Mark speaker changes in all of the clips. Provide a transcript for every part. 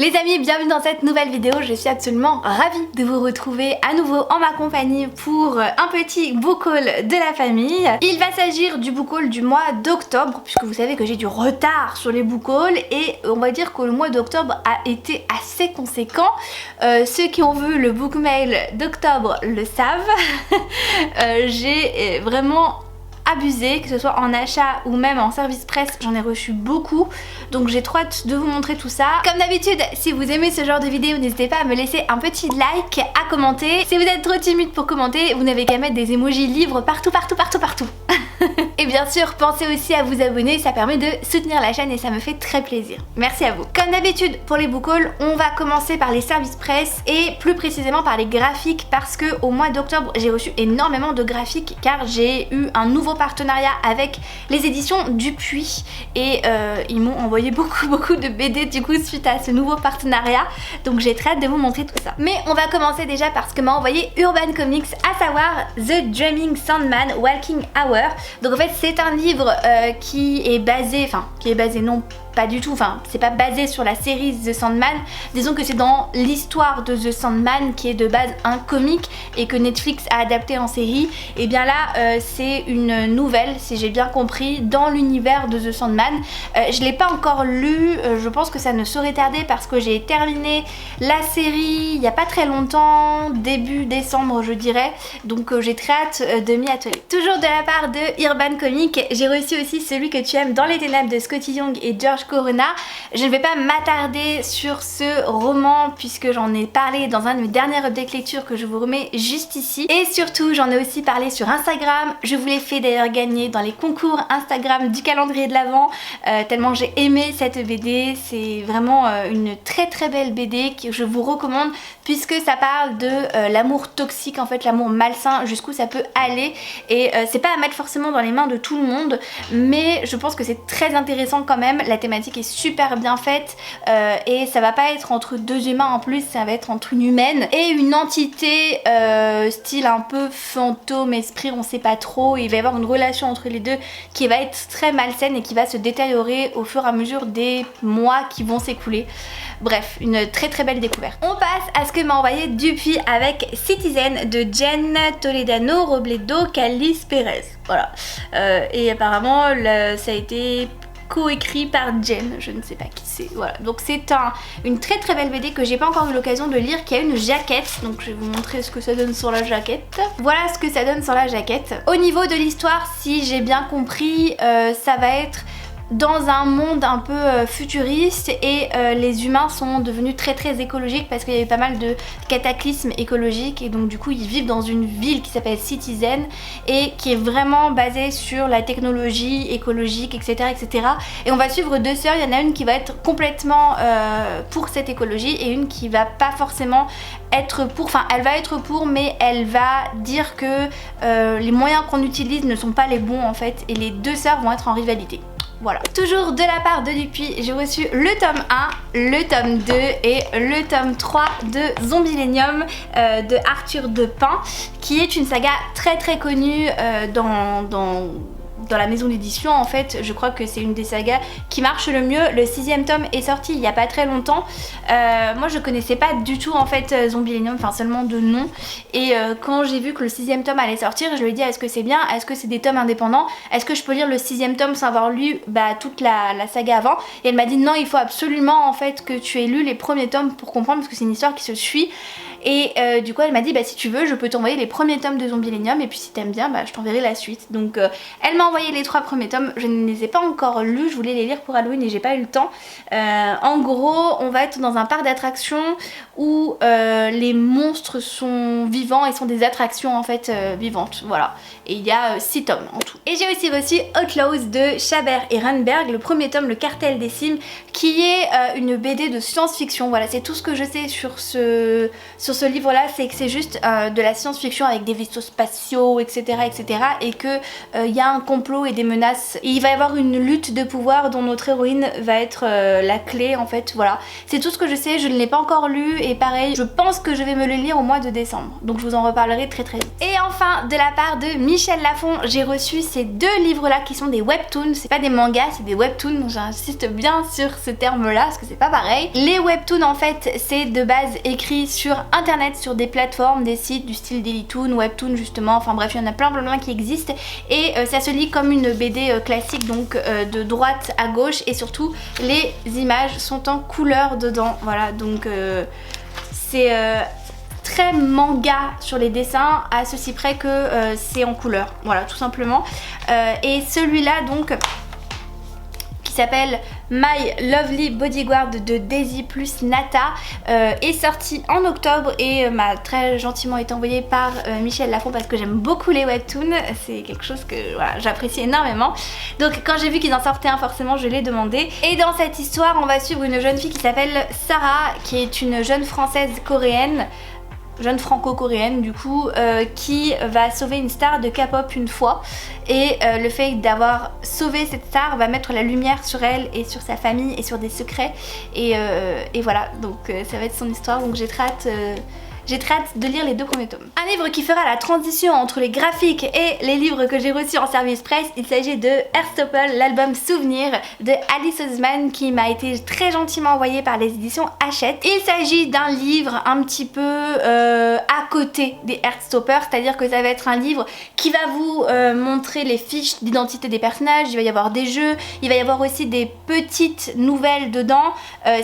Speaker 1: Les amis, bienvenue dans cette nouvelle vidéo. Je suis absolument ravie de vous retrouver à nouveau en ma compagnie pour un petit book haul de la famille. Il va s'agir du book haul du mois d'octobre, puisque vous savez que j'ai du retard sur les book hauls et on va dire que le mois d'octobre a été assez conséquent. Ceux qui ont vu le book mail d'octobre le savent. J'ai vraiment abusé, que ce soit en achat ou même en service presse, j'en ai reçu beaucoup, donc j'ai trop hâte de vous montrer tout ça. Comme d'habitude, si vous aimez ce genre de vidéo, n'hésitez pas à me laisser un petit like, à commenter. Si vous êtes trop timide pour commenter, vous n'avez qu'à mettre des emojis livres partout. Et bien sûr, pensez aussi à vous abonner, ça permet de soutenir la chaîne et ça me fait très plaisir. Merci à vous. Comme d'habitude pour les book hauls, on va commencer par les services presse et plus précisément par les graphiques, parce que au mois d'octobre j'ai reçu énormément de graphiques car j'ai eu un nouveau partenariat avec les éditions Dupuis et ils m'ont envoyé beaucoup de BD du coup suite à ce nouveau partenariat, donc j'ai très hâte de vous montrer tout ça. Mais on va commencer déjà par ce que m'a envoyé Urban Comics, à savoir The Dreaming Sandman Walking Hour. Donc en fait c'est un livre qui est basé, non pas du tout, c'est pas basé sur la série The Sandman, disons que c'est dans l'histoire de The Sandman qui est de base un comic et que Netflix a adapté en série. Et bien là c'est une nouvelle, si j'ai bien compris, dans l'univers de The Sandman. Je l'ai pas encore lu, je pense que ça ne saurait tarder parce que j'ai terminé la série il y a pas très longtemps, début décembre je dirais, donc j'ai très hâte de m'y atteler. Toujours de la part de Urban Comics, j'ai reçu aussi Celui que tu aimes dans les ténèbres de Scotty Young et George Corona. Je ne vais pas m'attarder sur ce roman puisque j'en ai parlé dans un de mes derniers updates lecture que je vous remets juste ici. Et surtout j'en ai aussi parlé sur Instagram. Je vous l'ai fait d'ailleurs gagner dans les concours Instagram du calendrier de l'Avent, tellement j'ai aimé cette BD. C'est vraiment une très belle BD que je vous recommande puisque ça parle de l'amour toxique, en fait l'amour malsain, jusqu'où ça peut aller. Et c'est pas à mettre forcément dans les mains de tout le monde, mais je pense que c'est très intéressant quand même. La thématique est super bien faite et ça va pas être entre deux humains en plus, ça va être entre une humaine et une entité style un peu fantôme, esprit, on sait pas trop. Il va y avoir une relation entre les deux qui va être très malsaine et qui va se détériorer au fur et à mesure des mois qui vont s'écouler. Bref, une très belle découverte. On passe à ce que m'a envoyé Dupuis avec Citizen de Jen Toledano, Robledo, Calice Perez. Voilà. Et apparemment ça a été coécrit par Jen, je ne sais pas qui c'est. Voilà, donc c'est une très belle BD que j'ai pas encore eu l'occasion de lire, qui a une jaquette, donc je vais vous montrer ce que ça donne sur la jaquette. Voilà ce que ça donne sur la jaquette. Au niveau de l'histoire, si j'ai bien compris, ça va être dans un monde un peu futuriste et les humains sont devenus très écologiques parce qu'il y a eu pas mal de cataclysmes écologiques et donc du coup ils vivent dans une ville qui s'appelle Citizen et qui est vraiment basée sur la technologie écologique, etc. Et on va suivre deux sœurs, il y en a une qui va être complètement pour cette écologie et une qui va pas forcément être pour, enfin elle va être pour mais elle va dire que les moyens qu'on utilise ne sont pas les bons en fait, et les deux sœurs vont être en rivalité. Voilà. Toujours de la part de Dupuis, j'ai reçu le tome 1, le tome 2 et le tome 3 de Zombillenium de Arthur Depin, qui est une saga très connue dans la maison d'édition. En fait je crois que c'est une des sagas qui marche le mieux. Le 6e tome est sorti il y a pas très longtemps. Moi je connaissais pas du tout en fait Zombillenium, enfin seulement de nom, et quand j'ai vu que le 6e tome allait sortir, je lui ai dit est-ce que c'est bien, est-ce que c'est des tomes indépendants, est-ce que je peux lire le 6e tome sans avoir lu toute la saga avant, et elle m'a dit non, il faut absolument en fait que tu aies lu les premiers tomes pour comprendre parce que c'est une histoire qui se suit. Et du coup elle m'a dit si tu veux je peux t'envoyer les premiers tomes de Zombillenium et puis si t'aimes bien je t'enverrai la suite. Donc elle m'a envoyé les 3 premiers tomes, je ne les ai pas encore lus, je voulais les lire pour Halloween et j'ai pas eu le temps. En gros on va être dans un parc d'attractions où les monstres sont vivants et sont des attractions en fait vivantes, voilà. Et il y a 6 tomes en tout. Et j'ai aussi reçu Outlaws de Chabert et Runberg, le premier tome, le cartel des cimes, qui est une BD de science-fiction. Voilà, c'est tout ce que je sais sur sur ce livre là, c'est que c'est juste de la science-fiction avec des vaisseaux spatiaux, etc. etc. et que il y a un complot et des menaces. Et il va y avoir une lutte de pouvoir dont notre héroïne va être la clé en fait, voilà. C'est tout ce que je sais, je ne l'ai pas encore lu et pareil, je pense que je vais me le lire au mois de décembre. Donc je vous en reparlerai très très vite. Et enfin, de la part de Michel Lafon, j'ai reçu ces deux livres là qui sont des webtoons. C'est pas des mangas, c'est des webtoons. J'insiste bien sur ce terme là parce que c'est pas pareil. Les webtoons en fait, c'est de base écrit sur internet, sur des plateformes, des sites du style Dailytoon, Webtoon justement, enfin bref, il y en a plein qui existent et ça se lit comme une BD classique, donc de droite à gauche, et surtout les images sont en couleur dedans, voilà, donc c'est très manga sur les dessins, à ceci près que c'est en couleur, voilà, tout simplement. Et celui-là donc qui s'appelle My Lovely Bodyguard de Daisy plus Nata est sorti en octobre et m'a très gentiment été envoyé par Michel Lafon parce que j'aime beaucoup les webtoons, c'est quelque chose que voilà, j'apprécie énormément. Donc quand j'ai vu qu'ils en sortaient un, forcément je l'ai demandé. Et dans cette histoire on va suivre une jeune fille qui s'appelle Sarah, qui est une jeune française coréenne, jeune franco-coréenne du coup, qui va sauver une star de K-pop une fois, et le fait d'avoir sauvé cette star va mettre la lumière sur elle et sur sa famille et sur des secrets, et voilà, donc ça va être son histoire, donc j'ai très hâte de lire les deux premiers tomes. Un livre qui fera la transition entre les graphiques et les livres que j'ai reçus en service presse, il s'agit de Heartstopper, l'album Souvenir de Alice Oseman, qui m'a été très gentiment envoyé par les éditions Hachette. Il s'agit d'un livre un petit peu à côté des Heartstopper, c'est-à-dire que ça va être un livre qui va vous montrer les fiches d'identité des personnages, il va y avoir des jeux, il va y avoir aussi des petites nouvelles dedans,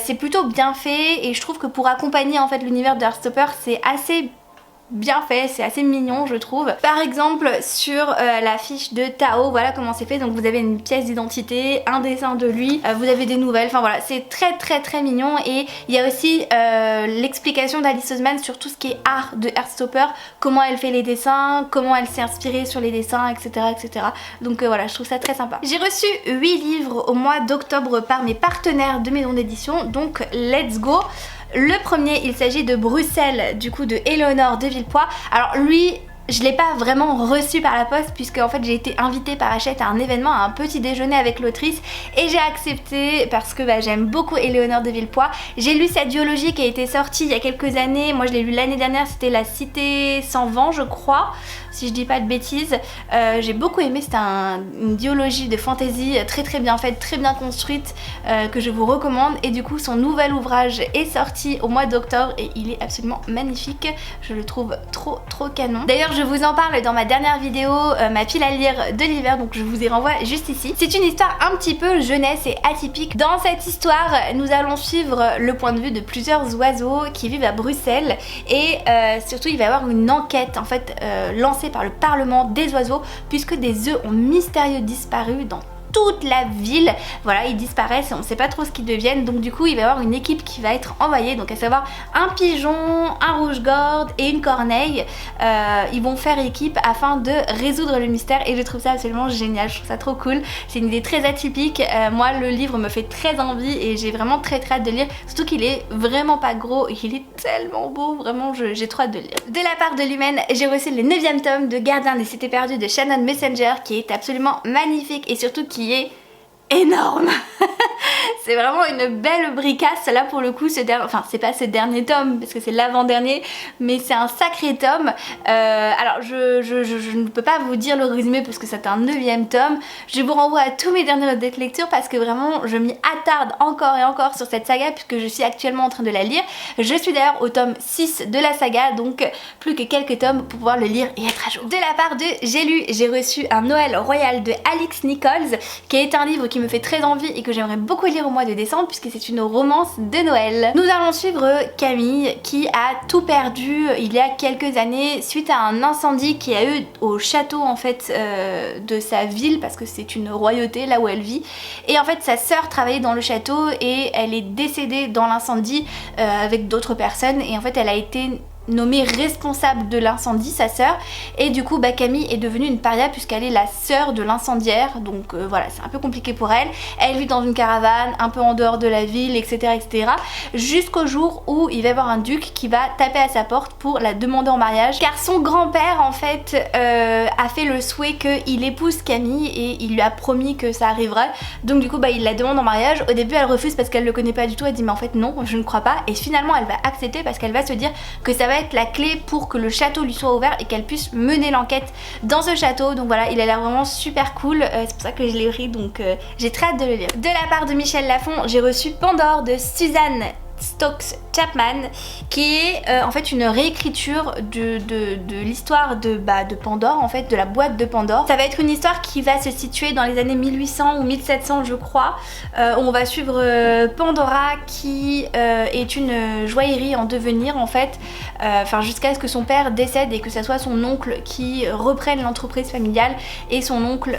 Speaker 1: c'est plutôt bien fait et je trouve que pour accompagner en fait l'univers de Heartstopper, c'est assez bien fait, c'est assez mignon je trouve. Par exemple sur la fiche de Tao, voilà comment c'est fait, donc vous avez une pièce d'identité, un dessin de lui, vous avez des nouvelles, enfin voilà, c'est très mignon. Et il y a aussi l'explication d'Alice Oseman sur tout ce qui est art de Heartstopper, comment elle fait les dessins, comment elle s'est inspirée sur les dessins, etc. etc. Donc voilà, je trouve ça très sympa. J'ai reçu 8 livres au mois d'octobre par mes partenaires de maison d'édition, donc let's go. Le premier, il s'agit de Bruxelles, du coup de Éléonore de Villepoix. Alors lui, je l'ai pas vraiment reçu par la poste puisque en fait j'ai été invitée par Hachette à un événement, à un petit déjeuner avec l'autrice, et j'ai accepté parce que j'aime beaucoup Éléonore de Villepoix. J'ai lu sa duologie qui a été sortie il y a quelques années, moi je l'ai lu l'année dernière, c'était La Cité sans vent je crois, si je dis pas de bêtises. J'ai beaucoup aimé, c'était une duologie de fantasy très bien faite, très bien construite, que je vous recommande. Et du coup son nouvel ouvrage est sorti au mois d'octobre et il est absolument magnifique, je le trouve trop canon. D'ailleurs je vous en parle dans ma dernière vidéo, ma pile à lire de l'hiver, donc je vous y renvoie juste ici. C'est une histoire un petit peu jeunesse et atypique. Dans cette histoire nous allons suivre le point de vue de plusieurs oiseaux qui vivent à Bruxelles, et surtout il va y avoir une enquête en fait lancée par le Parlement des oiseaux, puisque des œufs ont mystérieusement disparu dans toute la ville. Voilà, ils disparaissent et on sait pas trop ce qu'ils deviennent, donc du coup il va y avoir une équipe qui va être envoyée, donc à savoir un pigeon, un rouge-gorge et une corneille. Ils vont faire équipe afin de résoudre le mystère et je trouve ça absolument génial, je trouve ça trop cool. C'est une idée très atypique, moi le livre me fait très envie et j'ai vraiment très hâte de lire, surtout qu'il est vraiment pas gros et il est tellement beau, vraiment j'ai trop hâte de lire. De la part de l'Humaine, j'ai reçu le 9e tome de Gardien des Cités Perdues de Shannon Messenger, qui est absolument magnifique et surtout qui est énorme. C'est vraiment une belle bricasse là pour le coup, enfin c'est pas ce dernier tome parce que c'est l'avant-dernier, mais c'est un sacré tome. Alors je ne peux pas vous dire le résumé parce que c'est un 9e tome. Je vous renvoie à tous mes dernières notes de lecture parce que vraiment je m'y attarde encore et encore sur cette saga puisque je suis actuellement en train de la lire. Je suis d'ailleurs au tome 6 de la saga, donc plus que quelques tomes pour pouvoir le lire et être à jour. De la part de J'ai lu, j'ai reçu un Noël royal de Alix Nichols, qui est un livre qui me fait très envie et que j'aimerais beaucoup lire au mois de décembre puisque c'est une romance de Noël. Nous allons suivre Camille qui a tout perdu il y a quelques années suite à un incendie qu'il y a eu au château en fait de sa ville, parce que c'est une royauté là où elle vit, et en fait sa sœur travaillait dans le château et elle est décédée dans l'incendie avec d'autres personnes, et en fait elle a été nommée responsable de l'incendie, sa sœur, et du coup Camille est devenue une paria puisqu'elle est la sœur de l'incendiaire, donc voilà, c'est un peu compliqué pour elle. Elle vit dans une caravane un peu en dehors de la ville, etc., etc., jusqu'au jour où il va y avoir un duc qui va taper à sa porte pour la demander en mariage, car son grand-père en fait a fait le souhait qu'il épouse Camille et il lui a promis que ça arriverait, donc du coup il la demande en mariage. Au début elle refuse parce qu'elle le connaît pas du tout, elle dit mais en fait non, je ne crois pas, et finalement elle va accepter parce qu'elle va se dire que ça va être la clé pour que le château lui soit ouvert et qu'elle puisse mener l'enquête dans ce château. Donc voilà, il a l'air vraiment super cool, c'est pour ça que je l'ai pris, donc j'ai très hâte de le lire. De la part de Michel Lafon, j'ai reçu Pandore de Suzanne Stokes Chapman, qui est en fait une réécriture de l'histoire de Pandore, en fait de la boîte de Pandore. Ça va être une histoire qui va se situer dans les années 1800 ou 1700 je crois. On va suivre Pandora qui est une joaillerie en devenir en fait, enfin jusqu'à ce que son père décède et que ça soit son oncle qui reprenne l'entreprise familiale, et son oncle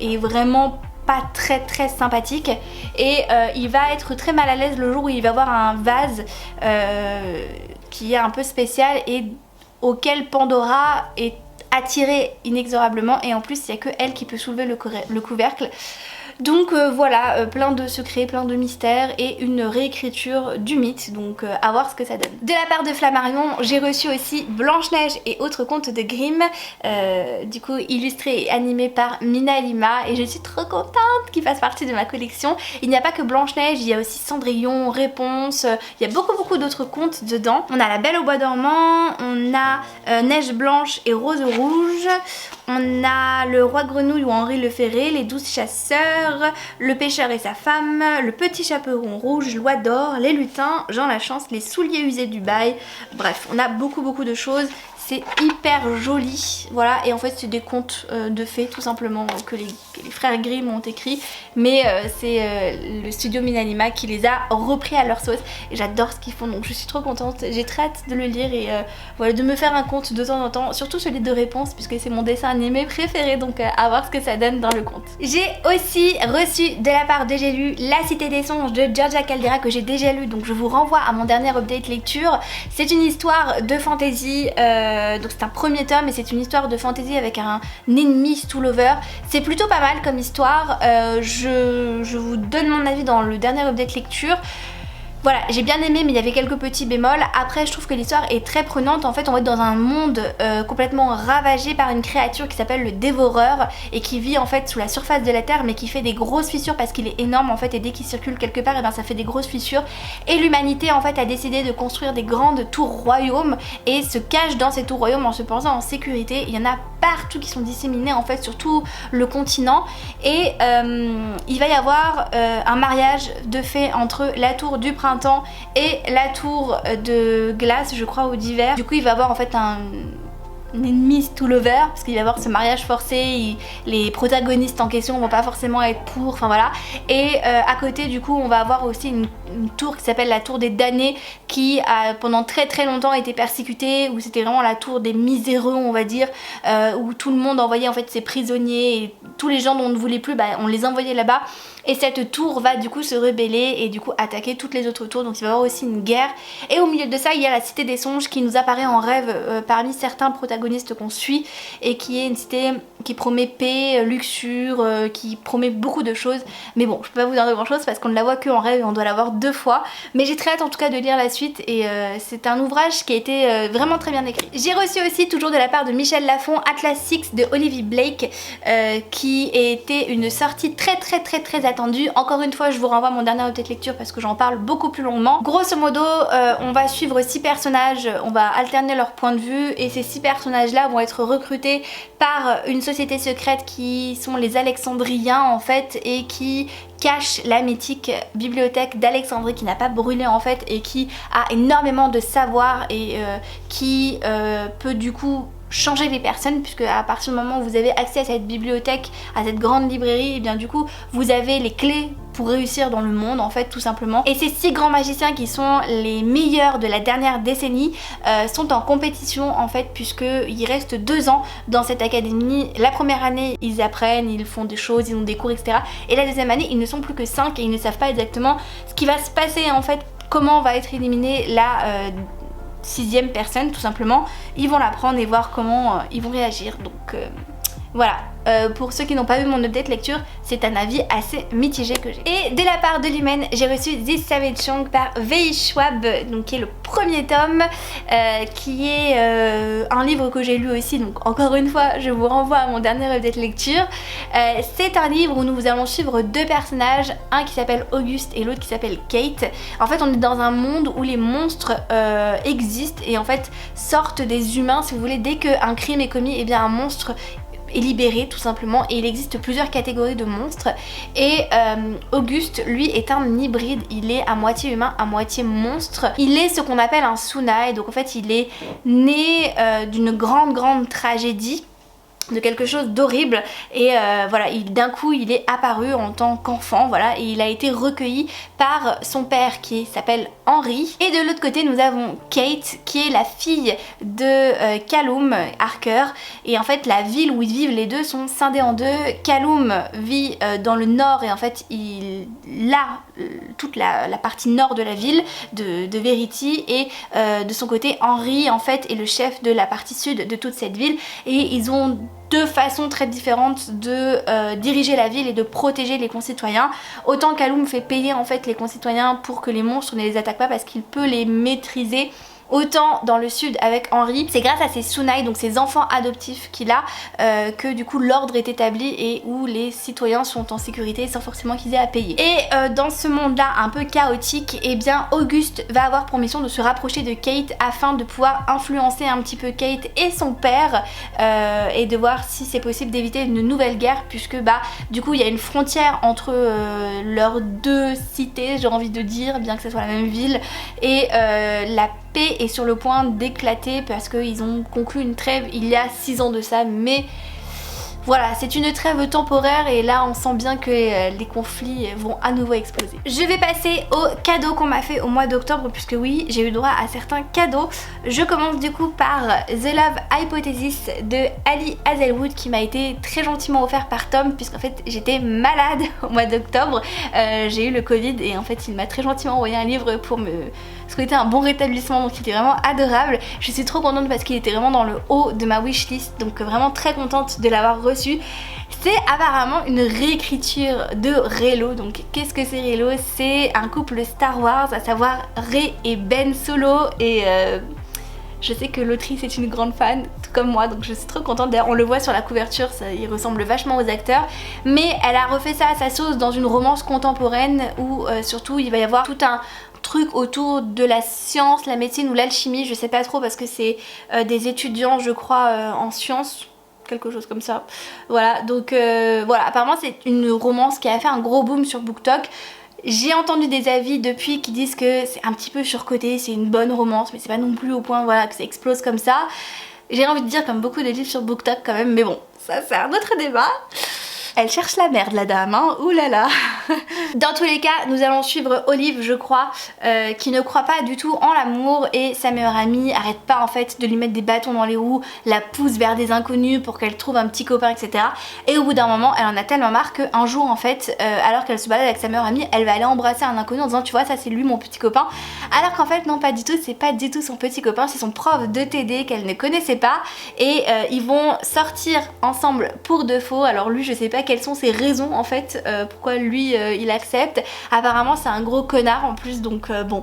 Speaker 1: est vraiment pas très sympathique, et il va être très mal à l'aise le jour où il va voir un vase qui est un peu spécial et auquel Pandora est attirée inexorablement, et en plus il n'y a que elle qui peut soulever le couvercle. Donc voilà, plein de secrets, plein de mystères et une réécriture du mythe, donc à voir ce que ça donne. De la part de Flammarion, j'ai reçu aussi Blanche-Neige et autres contes de Grimm, du coup illustré et animé par Mina Lima, et je suis trop contente qu'il fasse partie de ma collection. Il n'y a pas que Blanche-Neige, il y a aussi Cendrillon, Réponse, il y a beaucoup d'autres contes dedans. On a La Belle au Bois dormant, on a Neige Blanche et Rose Rouge, on a Le Roi Grenouille ou Henri le Ferré, Les 12 chasseurs, Le pêcheur et sa femme, Le petit chaperon rouge, Loi d'or, Les lutins, Jean Lachance, Les souliers usés du bail. Bref, on a beaucoup de choses. C'est hyper joli, voilà, et en fait c'est des contes de fées tout simplement que les frères Grimm ont écrit, mais c'est le studio Minalima qui les a repris à leur sauce, et j'adore ce qu'ils font, donc je suis trop contente, j'ai très hâte de le lire et voilà, de me faire un conte de temps en temps, surtout celui de Réponse puisque c'est mon dessin animé préféré, donc à voir ce que ça donne dans le conte. J'ai aussi reçu de la part de J'ai lu La Cité des Songes de Georgia Caldera, que j'ai déjà lu, donc je vous renvoie à mon dernier update lecture. C'est une histoire de fantasy, donc c'est un premier tome et c'est une histoire de fantasy avec un ennemi Stoolover. C'est plutôt pas mal comme histoire, je vous donne mon avis dans le dernier update lecture. Voilà, j'ai bien aimé, mais il y avait quelques petits bémols. Après, je trouve que l'histoire est très prenante. En fait, on va être dans un monde complètement ravagé par une créature qui s'appelle le Dévoreur et qui vit en fait sous la surface de la terre, mais qui fait des grosses fissures parce qu'il est énorme en fait, et dès qu'il circule quelque part, et ben ça fait des grosses fissures. Et l'humanité en fait a décidé de construire des grandes tours royaumes et se cache dans ces tours royaumes en se pensant en sécurité. Il y en a partout qui sont disséminés en fait sur tout le continent, et il va y avoir un mariage de fait entre la tour du printemps et la tour de glace, je crois, ou d'hiver. Du coup il va y avoir en fait un ennemi Stoolover parce qu'il va y avoir ce mariage forcé, les protagonistes en question vont pas forcément être pour, enfin voilà. Et à côté du coup on va avoir aussi une tour qui s'appelle la tour des damnés, qui a pendant très longtemps été persécutée, où c'était vraiment la tour des miséreux on va dire, où tout le monde envoyait en fait ses prisonniers, et tous les gens dont on ne voulait plus, on les envoyait là-bas. Et cette tour va du coup se rebeller et du coup attaquer toutes les autres tours, donc il va y avoir aussi une guerre. Et au milieu de ça il y a la Cité des Songes qui nous apparaît en rêve parmi certains protagonistes qu'on suit, et qui est une cité qui promet paix, luxure, qui promet beaucoup de choses. Mais bon, je peux pas vous dire de grand chose parce qu'on ne la voit que en rêve et on doit la voir 2 fois. Mais j'ai très hâte en tout cas de lire la suite, et c'est un ouvrage qui a été vraiment très bien écrit. J'ai reçu aussi, toujours de la part de Michel Lafon, Atlas 6 de Olivia Blake, qui était une sortie très attendue. Encore une fois, je vous renvoie à mon dernier update lecture parce que j'en parle beaucoup plus longuement. Grosso modo, on va suivre 6 personnages, on va alterner leur point de vue, et ces 6 personnages là vont être recrutés par une société secrète qui sont les Alexandriens en fait, et qui cache la mythique bibliothèque d'Alexandrie qui n'a pas brûlé en fait, et qui a énormément de savoir, et qui peut du coup changer les personnes, puisque à partir du moment où vous avez accès à cette bibliothèque, à cette grande librairie, et bien du coup vous avez les clés pour réussir dans le monde en fait, tout simplement. Et ces 6 grands magiciens qui sont les meilleurs de la dernière décennie sont en compétition en fait, puisqu'il reste 2 ans dans cette académie. La première année ils apprennent, ils font des choses, ils ont des cours etc, et la deuxième année ils ne sont plus que 5 et ils ne savent pas exactement ce qui va se passer en fait, comment va être éliminée la sixième personne tout simplement, ils vont la prendre et voir comment ils vont réagir. Donc voilà. Pour ceux qui n'ont pas vu mon update lecture, c'est un avis assez mitigé que j'ai. Et de la part de l'Imen, j'ai reçu This Savage Song par Vei Schwab, donc qui est le premier tome, qui est un livre que j'ai lu aussi, donc encore une fois je vous renvoie à mon dernier update lecture. C'est un livre où nous allons suivre deux personnages, un qui s'appelle Auguste et l'autre qui s'appelle Kate. En fait on est dans un monde où les monstres existent et en fait sortent des humains, si vous voulez. Dès qu'un crime est commis, et bien un monstre est libéré tout simplement, et il existe plusieurs catégories de monstres. Et Auguste lui est un hybride, il est à moitié humain à moitié monstre. Il est ce qu'on appelle un Tsunai, donc en fait il est né d'une grande tragédie, de quelque chose d'horrible, et voilà, d'un coup il est apparu en tant qu'enfant, voilà, et il a été recueilli par son père qui s'appelle Henry. Et de l'autre côté nous avons Kate qui est la fille de Callum Harker, et en fait la ville où ils vivent les deux sont scindées en deux. Callum vit dans le nord et en fait il a toute la partie nord de la ville de Verity, et de son côté Henry en fait est le chef de la partie sud de toute cette ville, et ils ont deux façons très différentes de diriger la ville et de protéger les concitoyens. Autant Callum fait payer en fait les concitoyens pour que les monstres ne les attaquent pas parce qu'il peut les maîtriser. Autant dans le sud avec Henry, c'est grâce à ses Tsunai, donc ses enfants adoptifs qu'il a, que du coup l'ordre est établi et où les citoyens sont en sécurité sans forcément qu'ils aient à payer. Et dans ce monde là un peu chaotique, et bien Auguste va avoir pour mission de se rapprocher de Kate afin de pouvoir influencer un petit peu Kate et son père, et de voir si c'est possible d'éviter une nouvelle guerre, puisque bah du coup il y a une frontière entre leurs deux cités, j'ai envie de dire, bien que ce soit la même ville, et la paix est sur le point d'éclater parce qu'ils ont conclu une trêve il y a 6 ans de ça, mais voilà, c'est une trêve temporaire et là on sent bien que les conflits vont à nouveau exploser. Je vais passer aux cadeaux qu'on m'a fait au mois d'octobre, puisque oui, j'ai eu droit à certains cadeaux. Je commence du coup par The Love Hypothesis de Ali Hazelwood, qui m'a été très gentiment offert par Tom, puisqu'en fait j'étais malade au mois d'octobre, j'ai eu le Covid et en fait il m'a très gentiment envoyé un livre pour me souhaiter un bon rétablissement, donc il était vraiment adorable. Je suis trop contente parce qu'il était vraiment dans le haut de ma wishlist, donc vraiment très contente de l'avoir reçu. C'est apparemment une réécriture de Reylo. Donc qu'est-ce que c'est Reylo? C'est un couple Star Wars, à savoir Rey et Ben Solo, et je sais que l'autrice est une grande fan, tout comme moi, donc je suis trop contente. D'ailleurs on le voit sur la couverture, il ressemble vachement aux acteurs, mais elle a refait ça à sa sauce dans une romance contemporaine où surtout il va y avoir tout un truc autour de la science, la médecine ou l'alchimie, je sais pas trop, parce que c'est des étudiants je crois en sciences, quelque chose comme ça. Voilà, donc voilà, apparemment c'est une romance qui a fait un gros boom sur BookTok. J'ai entendu des avis depuis qui disent que c'est un petit peu surcoté, c'est une bonne romance, mais c'est pas non plus au point voilà, que ça explose comme ça. J'ai envie de dire comme beaucoup de livres sur BookTok quand même, mais bon, ça c'est un autre débat. Elle cherche la merde la dame, hein, oulala. Dans tous les cas, nous allons suivre Olive, je crois, qui ne croit pas du tout en l'amour, et sa meilleure amie arrête pas en fait de lui mettre des bâtons dans les roues, la pousse vers des inconnus pour qu'elle trouve un petit copain, etc. Et au bout d'un moment, elle en a tellement marre qu'un jour en fait, alors qu'elle se balade avec sa meilleure amie, elle va aller embrasser un inconnu en disant tu vois ça c'est lui mon petit copain, alors qu'en fait non pas du tout, c'est pas du tout son petit copain, c'est son prof de TD qu'elle ne connaissait pas, et ils vont sortir ensemble pour de faux. Alors lui je sais pas quelles sont ses raisons en fait, pourquoi lui il accepte. Apparemment c'est un gros connard en plus, donc bon,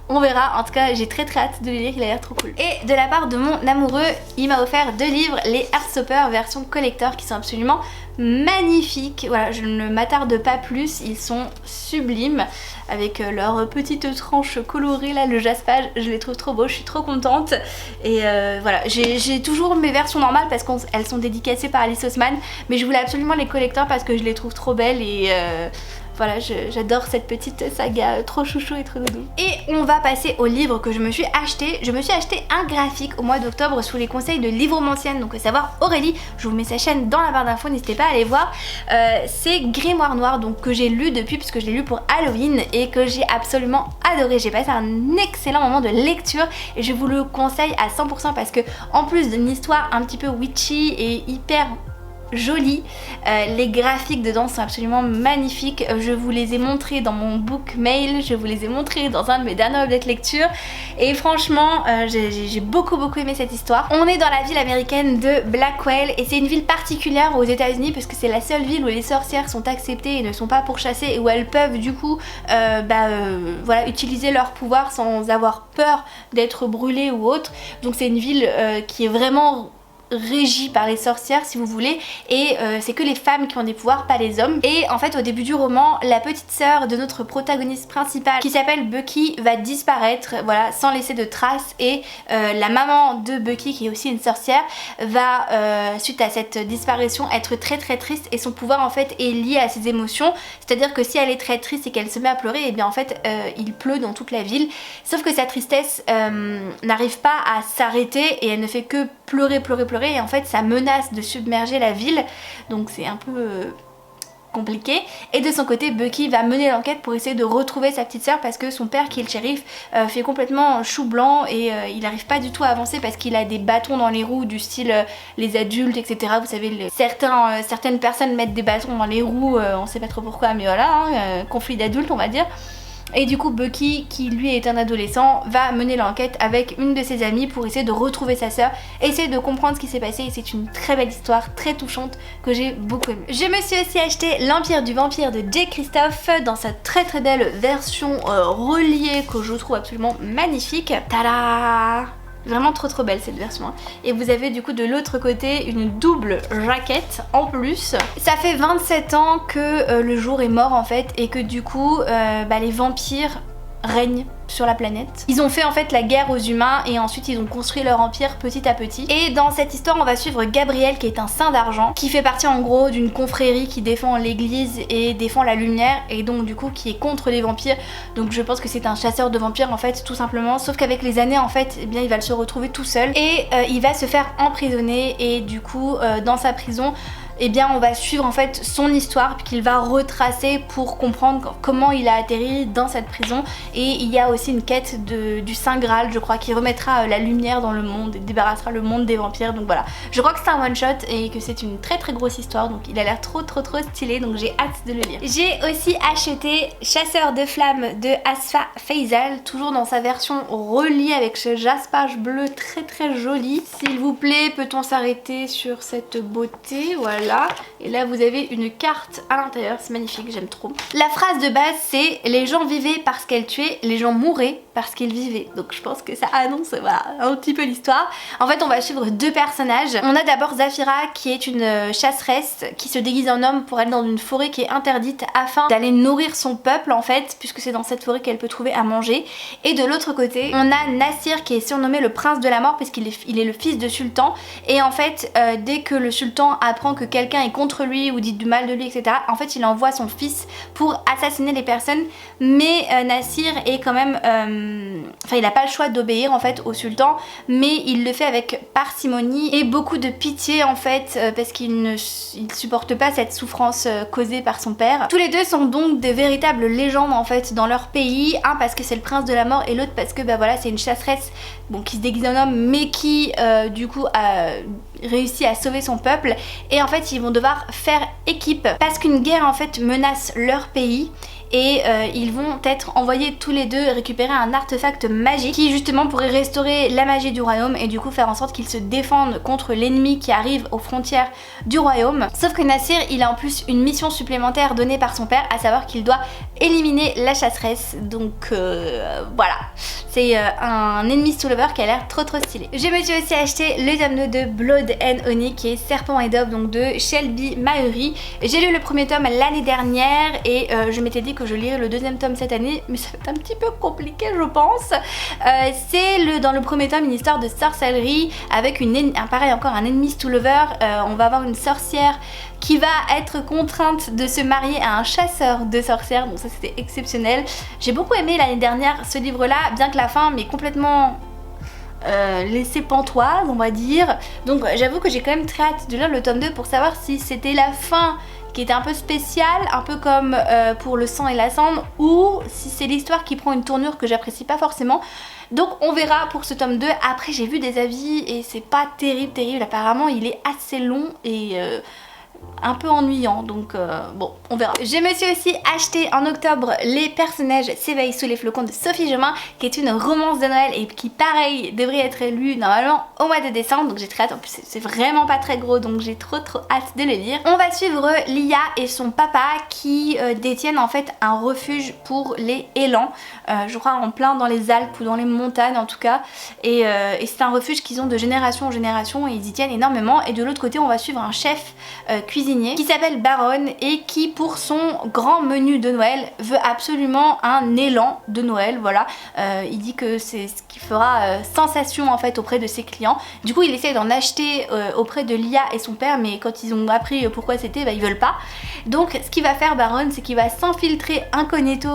Speaker 1: on verra. En tout cas j'ai très hâte de le lire, il a l'air trop cool. Et de la part de mon amoureux, il m'a offert 2 livres, les Heartstopper version collector, qui sont absolument magnifiques. Voilà, je ne m'attarde pas plus, ils sont sublimes avec leurs petites tranches colorées là, le jaspage, je les trouve trop beaux, je suis trop contente. Et voilà, j'ai toujours mes versions normales parce qu'elles sont dédicacées par Alice Oseman, mais je voulais absolument les collecteurs parce que je les trouve trop belles, et voilà, j'adore cette petite saga, trop chouchou et trop doudou. Et on va passer au livre que je me suis acheté. Je me suis acheté un graphique au mois d'octobre sous les conseils de Livromancienne, donc à savoir Aurélie. Je vous mets sa chaîne dans la barre d'infos, n'hésitez pas à aller voir. C'est Grimoire Noir, donc que j'ai lu depuis, puisque je l'ai lu pour Halloween et que j'ai absolument adoré. J'ai passé un excellent moment de lecture et je vous le conseille à 100% parce que en plus d'une histoire un petit peu witchy et hyper joli. Les graphiques dedans sont absolument magnifiques. Je vous les ai montrés dans mon book mail, je vous les ai montrés dans un de mes derniers updates lecture et franchement j'ai beaucoup aimé cette histoire. On est dans la ville américaine de Blackwell et c'est une ville particulière aux États-Unis parce que c'est la seule ville où les sorcières sont acceptées et ne sont pas pourchassées et où elles peuvent du coup voilà, utiliser leur pouvoir sans avoir peur d'être brûlées ou autre. Donc c'est une ville qui est vraiment régie par les sorcières si vous voulez et c'est que les femmes qui ont des pouvoirs, pas les hommes. Et en fait au début du roman, la petite sœur de notre protagoniste principale qui s'appelle Bucky va disparaître, voilà, sans laisser de traces et la maman de Bucky qui est aussi une sorcière va suite à cette disparition être très triste et son pouvoir en fait est lié à ses émotions, c'est à dire que si elle est très triste et qu'elle se met à pleurer, et bien en fait il pleut dans toute la ville, sauf que sa tristesse n'arrive pas à s'arrêter et elle ne fait que pleurer et en fait ça menace de submerger la ville, donc c'est un peu compliqué. Et de son côté Bucky va mener l'enquête pour essayer de retrouver sa petite sœur parce que son père qui est le shérif fait complètement chou blanc et il n'arrive pas du tout à avancer parce qu'il a des bâtons dans les roues du style les adultes etc. Vous savez certaines personnes mettent des bâtons dans les roues, on sait pas trop pourquoi mais voilà, conflit d'adultes on va dire. Et du coup Bucky, qui lui est un adolescent, va mener l'enquête avec une de ses amies pour essayer de retrouver sa sœur, essayer de comprendre ce qui s'est passé et c'est une très belle histoire, très touchante que j'ai beaucoup aimée. Je me suis aussi acheté L'Empire du Vampire de Jay Kristoff dans sa très belle version reliée que je trouve absolument magnifique. Tada! Vraiment trop belle cette version hein. Et vous avez du coup de l'autre côté une double jaquette en plus. Ça fait 27 ans que le jour est mort en fait et que du coup les vampires règnent sur la planète. Ils ont fait en fait la guerre aux humains et ensuite ils ont construit leur empire petit à petit. Et dans cette histoire on va suivre Gabriel qui est un saint d'argent qui fait partie en gros d'une confrérie qui défend l'église et défend la lumière et donc du coup qui est contre les vampires. Donc je pense que c'est un chasseur de vampires en fait tout simplement, sauf qu'avec les années en fait eh bien il va se retrouver tout seul et il va se faire emprisonner et du coup dans sa prison eh bien on va suivre en fait son histoire qu'il va retracer pour comprendre comment il a atterri dans cette prison. Et il y a aussi une quête du Saint Graal je crois qui remettra la lumière dans le monde et débarrassera le monde des vampires. Donc voilà, je crois que c'est un one shot et que c'est une très grosse histoire, donc il a l'air trop stylé, donc j'ai hâte de le lire. J'ai aussi acheté Chasseur de flammes de Asfa Faisal, toujours dans sa version reliée avec ce jaspage bleu très joli. S'il vous plaît, peut-on s'arrêter sur cette beauté? Voilà. Et là vous avez une carte à l'intérieur, c'est magnifique, j'aime trop. La phrase de base c'est « Les gens vivaient parce qu'elles tuaient, les gens mouraient parce qu'ils vivaient ». Donc je pense que ça annonce voilà, un petit peu l'histoire. En fait on va suivre deux personnages. On a d'abord Zafira qui est une chasseresse qui se déguise en homme pour aller dans une forêt qui est interdite afin d'aller nourrir son peuple en fait, puisque c'est dans cette forêt qu'elle peut trouver à manger. Et de l'autre côté on a Nassir qui est surnommé le prince de la mort parce qu'il est le fils de sultan. Et en fait dès que le sultan apprend que quelqu'un est contre lui ou dit du mal de lui etc, en fait il envoie son fils pour assassiner les personnes. Mais Nassir est quand même enfin il n'a pas le choix d'obéir en fait au sultan, mais il le fait avec parcimonie et beaucoup de pitié en fait parce qu'il ne supporte pas cette souffrance causée par son père. Tous les deux sont donc des véritables légendes en fait dans leur pays, un parce que c'est le prince de la mort et l'autre parce que bah voilà c'est une chasseresse bon, qui se déguise en homme mais qui du coup a réussi à sauver son peuple. Et en fait ils vont devoir faire équipe parce qu'une guerre en fait menace leur pays et ils vont être envoyés tous les deux récupérer un artefact magique qui justement pourrait restaurer la magie du royaume et du coup faire en sorte qu'ils se défendent contre l'ennemi qui arrive aux frontières du royaume. Sauf que Nassir il a en plus une mission supplémentaire donnée par son père, à savoir qu'il doit éliminer la chasseresse. Donc voilà, c'est un ennemi Lover qui a l'air trop stylé. Je me suis aussi acheté le tome 2 de Blood and Honey qui est Serpent et Daube, donc de Shelby Maeury. J'ai lu le premier tome l'année dernière et je m'étais dit que je lirais le deuxième tome cette année, mais ça va être un petit peu compliqué je pense. C'est dans le premier tome une histoire de sorcellerie avec pareil encore un ennemi Lover. On va avoir une sorcière qui va être contrainte de se marier à un chasseur de sorcières, donc ça c'était exceptionnel. J'ai beaucoup aimé l'année dernière ce livre là, bien que la fin m'ait complètement laissée pantoise on va dire. Donc j'avoue que j'ai quand même très hâte de lire le tome 2 pour savoir si c'était la fin qui était un peu spéciale, un peu comme pour Le sang et la cendre, ou si c'est l'histoire qui prend une tournure que j'apprécie pas forcément. Donc on verra pour ce tome 2. Après j'ai vu des avis et c'est pas terrible, apparemment il est assez long et un peu ennuyant, donc bon, on verra. Je me suis aussi acheté en octobre Les personnages s'éveillent sous les flocons de Sophie Jomain, qui est une romance de Noël et qui pareil devrait être lue normalement au mois de décembre, donc j'ai très hâte. En plus c'est vraiment pas très gros, donc j'ai trop hâte de le lire. On va suivre Lia et son papa qui détiennent en fait un refuge pour les élans, je crois en plein dans les Alpes ou dans les montagnes en tout cas, et c'est un refuge qu'ils ont de génération en génération et ils y tiennent énormément. Et de l'autre côté on va suivre un chef cuisinier qui s'appelle Baron et qui pour son grand menu de Noël veut absolument un élan de Noël, voilà. Il dit que c'est ce qui fera sensation en fait auprès de ses clients. Du coup il essaie d'en acheter auprès de Lia et son père, mais quand ils ont appris pourquoi c'était, bah, ils veulent pas. Donc ce qu'il va faire Baron, c'est qu'il va s'infiltrer incognito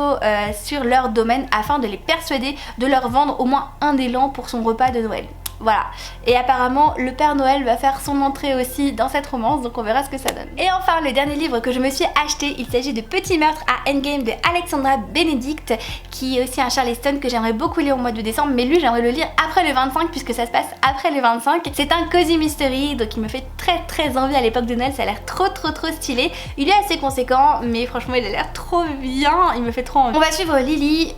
Speaker 1: sur leur domaine afin de les persuader de leur vendre au moins un élan pour son repas de Noël. Voilà, et apparemment le Père Noël va faire son entrée aussi dans cette romance, donc on verra ce que ça donne. Et enfin le dernier livre que je me suis acheté, il s'agit de Petit meurtre à Endgame de Alexandra Benedict, qui est aussi un Charleston que j'aimerais beaucoup lire au mois de décembre, mais lui j'aimerais le lire après le 25 puisque ça se passe après le 25. C'est un cozy mystery, donc il me fait très envie à l'époque de Noël, ça a l'air trop stylé. Il est assez conséquent, mais franchement il a l'air trop bien, il me fait trop envie. On va suivre Lily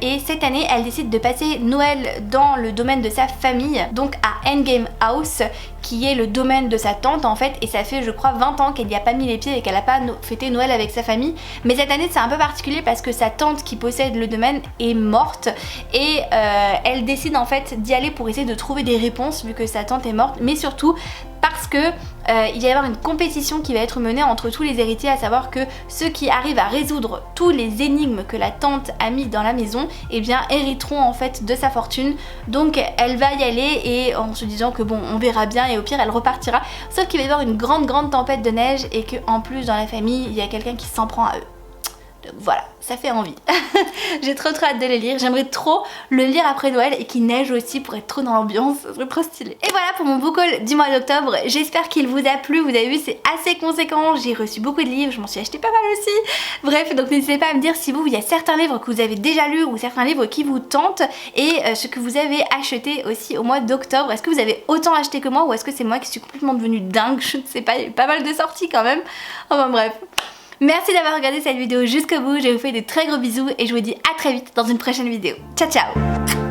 Speaker 1: et cette année elle décide de passer Noël dans le domaine de sa famille, donc à Endgame House, qui est le domaine de sa tante en fait, et ça fait je crois 20 ans qu'elle n'y a pas mis les pieds et qu'elle n'a pas fêté Noël avec sa famille. Mais cette année c'est un peu particulier parce que sa tante qui possède le domaine est morte et elle décide en fait d'y aller pour essayer de trouver des réponses vu que sa tante est morte, mais surtout parce que il va y avoir une compétition qui va être menée entre tous les héritiers, à savoir que ceux qui arrivent à résoudre tous les énigmes que la tante a mis dans la maison, eh bien hériteront en fait de sa fortune. Donc elle va y aller et en se disant que bon on verra bien et au pire elle repartira, sauf qu'il va y avoir une grande tempête de neige et que en plus dans la famille il y a quelqu'un qui s'en prend à eux. Donc voilà, ça fait envie. J'ai trop hâte de le lire. J'aimerais trop le lire après Noël et qu'il neige aussi pour être trop dans l'ambiance. Ça serait trop stylé. Et voilà pour mon book haul du mois d'octobre. J'espère qu'il vous a plu. Vous avez vu, c'est assez conséquent. J'ai reçu beaucoup de livres. Je m'en suis acheté pas mal aussi. Bref, donc n'hésitez pas à me dire si vous, il y a certains livres que vous avez déjà lus ou certains livres qui vous tentent et ce que vous avez acheté aussi au mois d'octobre. Est-ce que vous avez autant acheté que moi ou est-ce que c'est moi qui suis complètement devenue dingue? Je ne sais pas, il y a eu pas mal de sorties quand même. Enfin bref. Merci d'avoir regardé cette vidéo jusqu'au bout, je vous fais de très gros bisous et je vous dis à très vite dans une prochaine vidéo. Ciao ciao!